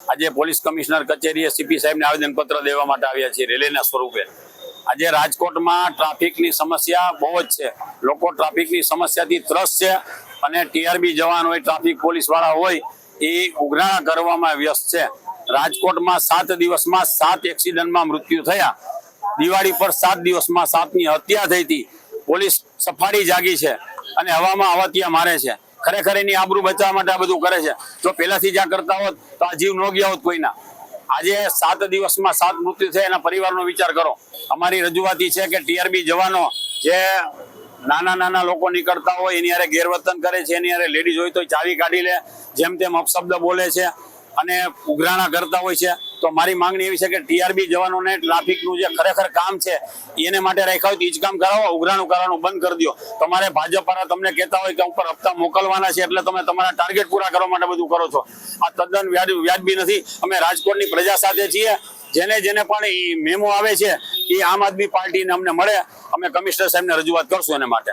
આજે police commissioner કચેરીએ CP સાહેબને આવેદનપત્ર દેવા માટે આવ્યા છીએ રેલીના સ્વરૂપે। આજે રાજકોટમાં ટ્રાફિકની સમસ્યા બહુ જ છે, લોકો ટ્રાફિકની સમસ્યાથી ત્રસ્ત છે અને ટીઆરબી જવાન હોય, ટ્રાફિક પોલીસ વાળા હોય એ ઉઘરાણા કરવામાં વ્યસ્ત છે। રાજકોટમાં 7 દિવસમાં 7 એક્સિડન્ટમાં મૃત્યુ થયા, દિવાળી પર 7 દિવસમાં 7ની હત્યા થઈ હતી। પોલીસ સફાળી જાગી છે અને હવામાં હવાતિયા મારે છે। ખરેખર એની આબરૂ બચાવવા માટે આ બધું કરે છે। જો પહેલાથી જ્યાં કરતા હોત તો આ જીવ ન ગયા હોત કોઈના। આજે 7 દિવસમાં 7 મૃત્યુ થયા, એના પરિવારનો વિચાર કરો। અમારી રજૂઆત છે કે ટીઆરબી જવાનો જે નાના લોકો નીકળતા હોય એની હારે ગેરવર્તન કરે છે, એની હારે લેડીઝ હોય તો ચાવી કાઢી લે, જેમ તેમ અપશબ્દ બોલે છે અને ઉઘરાણા કરતા હોય છે। તો મારી માંગણી એવી છે કે ટીઆરબી જવાનોને ટ્રાફિકનું જે ખરેખર કામ છે એને માટે રાખ્યા હોય તો ઈ જ કામ કરાવો, ઉઘરાણું કરવાનું બંધ કરી દો। તમારે ભાજપ વાળા તમને કહેતા હોય કે ઉપર હપ્તા મોકલવાના છે એટલે તમે તમારા ટાર્ગેટ પૂરા કરવા માટે બધું કરો છો, આ તદ્દન વ્યાજબી નથી। અમે રાજકોટની પ્રજા સાથે છીએ। જેને પણ એ મેમો આવે છે એ આમ આદમી પાર્ટીને અમને મળે, અમે કમિશનર સાહેબને રજૂઆત કરશું એના માટે।